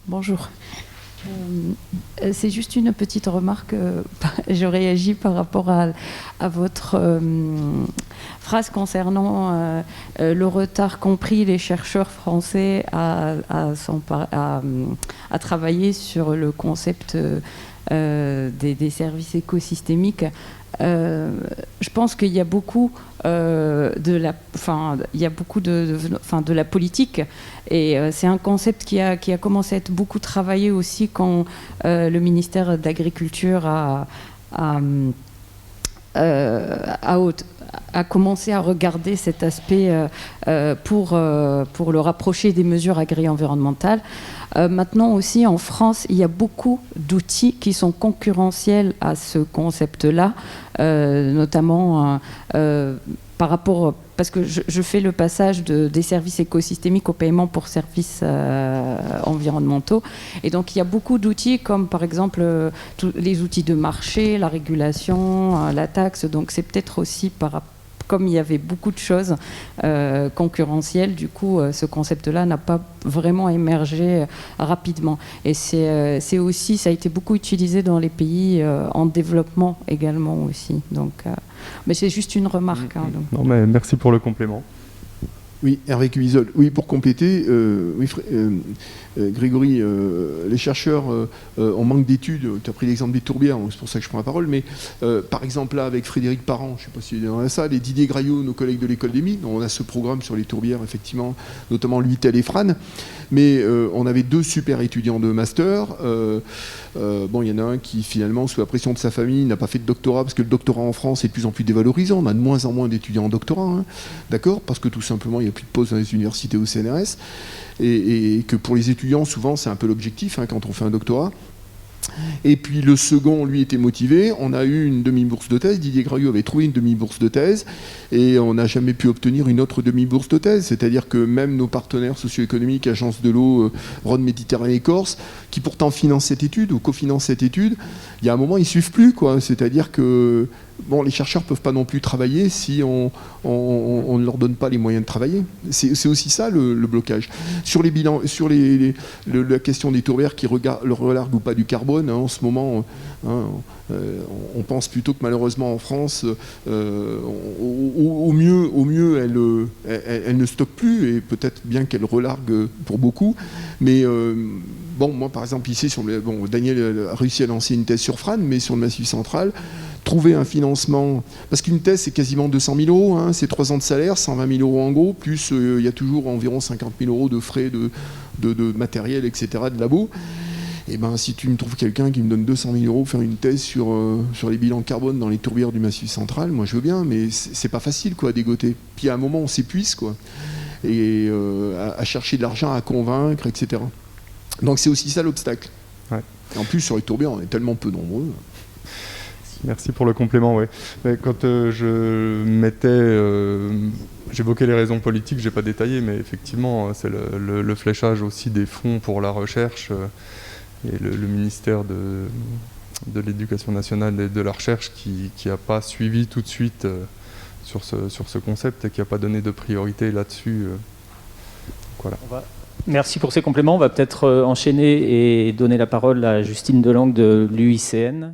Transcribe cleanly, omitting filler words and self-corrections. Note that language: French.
Bonjour. C'est juste une petite remarque. Je réagis par rapport à votre phrase concernant le retard qu'ont pris les chercheurs français à travailler sur le concept des services écosystémiques. Je pense qu'il y a beaucoup de la politique, et c'est un concept qui a commencé à être beaucoup travaillé aussi quand le ministère de l'Agriculture a commencé à regarder cet aspect pour le rapprocher des mesures agri-environnementales. Maintenant aussi, en France, il y a beaucoup d'outils qui sont concurrentiels à ce concept-là, notamment par rapport... Parce que je fais le passage des services écosystémiques au paiement pour services environnementaux. Et donc, il y a beaucoup d'outils, comme par exemple les outils de marché, la régulation, la taxe. Donc, c'est peut-être aussi comme il y avait beaucoup de choses concurrentielles, du coup, ce concept-là n'a pas vraiment émergé rapidement. Et c'est aussi, ça a été beaucoup utilisé dans les pays en développement également aussi. Donc, mais c'est juste une remarque. Hein, donc. Non, mais merci pour le complément. Oui, Hervé Cubizol. Oui, pour compléter, Grégory, les chercheurs ont manque d'études. Tu as pris l'exemple des tourbières, c'est pour ça que je prends la parole. Mais par exemple, là, avec Frédéric Parent, je ne sais pas s'il est dans la salle, et Didier Graillot, nos collègues de l'école des mines, on a ce programme sur les tourbières, effectivement, notamment l'UITEL et Fran. Mais on avait 2 super étudiants de master. Bon, il y en a un qui, finalement, sous la pression de sa famille, n'a pas fait de doctorat, parce que le doctorat en France est de plus en plus dévalorisant. On a de moins en moins d'étudiants en doctorat, hein, d'accord, parce que tout simplement, il n'y a plus de pause dans les universités au CNRS. Et que pour les étudiants, souvent, c'est un peu l'objectif hein, quand on fait un doctorat. Et puis le second, lui, était motivé. On a eu une demi-bourse de thèse. Didier Graillot avait trouvé une demi-bourse de thèse. Et on n'a jamais pu obtenir une autre demi-bourse de thèse. C'est-à-dire que même nos partenaires socio-économiques, Agence de l'eau, Rhône Méditerranée et Corse, qui pourtant financent cette étude ou cofinancent cette étude, il y a un moment, ils ne suivent plus, quoi. C'est-à-dire que bon, les chercheurs ne peuvent pas non plus travailler si on ne leur donne pas les moyens de travailler. C'est aussi ça le blocage. Sur les bilans, sur la question des tourbières qui relarguent ou pas du carbone, hein, en ce moment, hein, on pense plutôt que malheureusement en France, au mieux elle ne stocke plus, et peut-être bien qu'elle relargue pour beaucoup. Mais bon, moi par exemple ici, Daniel a réussi à lancer une thèse sur Fran, mais sur le Massif central, trouver un financement, parce qu'une thèse c'est quasiment 200 000 euros, hein, c'est 3 ans de salaire, 120 000 euros en gros, plus il y a toujours environ 50 000 euros de frais de matériel, etc., de labo. Et ben si tu me trouves quelqu'un qui me donne 200 000 euros pour faire une thèse sur les bilans carbone dans les tourbières du Massif central, moi je veux bien, mais c'est pas facile quoi à dégoter. Puis à un moment on s'épuise quoi, et à chercher de l'argent, à convaincre, etc. Donc c'est aussi ça l'obstacle. Ouais. Et en plus sur les tourbières on est tellement peu nombreux. Merci pour le complément. Ouais. Quand j'évoquais les raisons politiques, je n'ai pas détaillé, mais effectivement, c'est le fléchage aussi des fonds pour la recherche et le ministère de l'Éducation nationale et de la recherche qui n'a pas suivi tout de suite sur ce concept et qui n'a pas donné de priorité là-dessus. Voilà. Merci pour ces compléments. On va peut-être enchaîner et donner la parole à Justine Delangue de l'UICN.